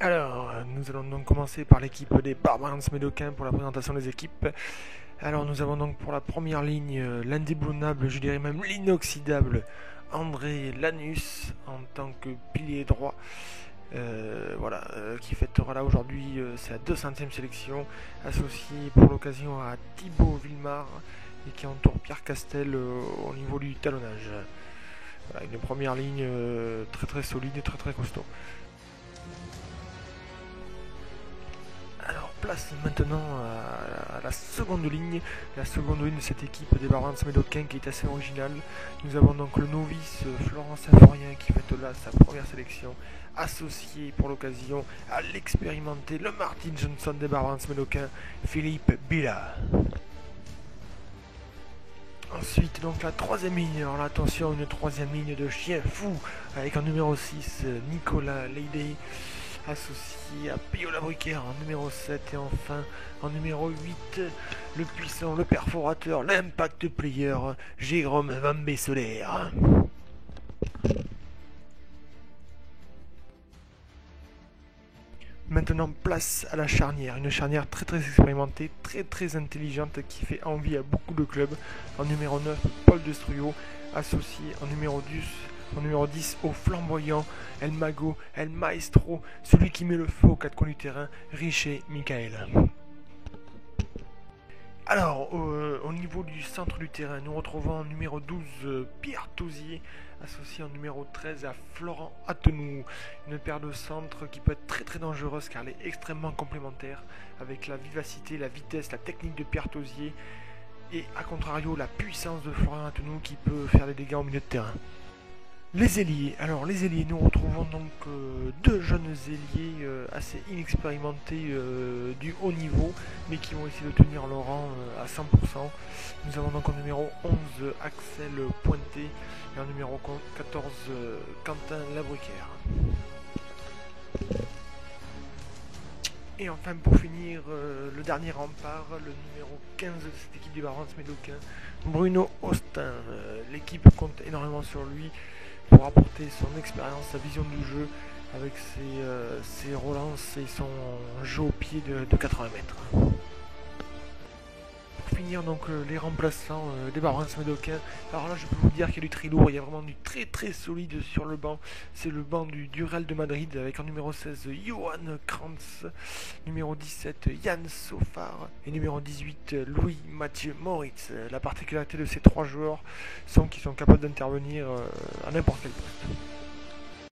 Alors, nous allons donc commencer par l'équipe des Barbarians Médocains pour la présentation des équipes. Alors, nous avons donc pour la première ligne l'indéboulonnable, je dirais même l'inoxydable André Lanus en tant que pilier droit. Qui fêtera là aujourd'hui sa 200e sélection, associé pour l'occasion à Thibaut Villemar et qui entoure Pierre Castel au niveau du talonnage. Voilà, une première ligne très solide et très costaud. Alors place maintenant à la seconde ligne de cette équipe des Barbarians Médocains qui est assez originale. Nous avons donc le novice Florent Symphorien qui fête là sa première sélection, associé pour l'occasion à l'expérimenté, le Martin Johnson des Barbarians Médocains, Philippe Billa. Ensuite donc la troisième ligne, alors là, attention, une troisième ligne de chien fou avec en numéro 6 Nicolas Leydey, associé à Pio Labruquère en numéro 7 et enfin en numéro 8 le puissant, le perforateur, l'impact player Jérôme Van Besseler. Maintenant place à la charnière, une charnière très expérimentée, très intelligente qui fait envie à beaucoup de clubs. En numéro 9 Paul Destruyo, associé en numéro 10 au flamboyant El Mago, El Maestro, celui qui met le feu aux quatre coins du terrain, Richer Michael. Alors, au niveau du centre du terrain, nous retrouvons en numéro 12 Pierre Tauzier, associé en numéro 13 à Florent Attenou. Une paire de centres qui peut être très dangereuse car elle est extrêmement complémentaire avec la vivacité, la vitesse, la technique de Pierre Tauzier et à contrario la puissance de Florent Attenou qui peut faire des dégâts au milieu de terrain. Les ailiers. Alors les ailiers, nous retrouvons donc deux jeunes ailiers assez inexpérimentés du haut niveau, mais qui vont essayer de tenir leur rang à 100%. Nous avons donc en numéro 11 Axel Pointé et en numéro 14 Quentin Labruquère. Et enfin pour finir, le dernier rempart, le numéro 15 de cette équipe des Barbarians Médocains, Bruno Austin. L'équipe compte énormément sur lui pour apporter son expérience, sa vision du jeu avec ses relances et son jeu au pied de 80 mètres. Pour finir donc les remplaçants des Barbarians Médocains, alors là je peux vous dire qu'il y a du très lourd, il y a vraiment du très solide sur le banc. C'est le banc du Real de Madrid avec en numéro 16 Johan Krantz, numéro 17 Yann Sofar et numéro 18 Louis-Mathieu Moritz. La particularité de ces trois joueurs sont qu'ils sont capables d'intervenir à n'importe quel poste.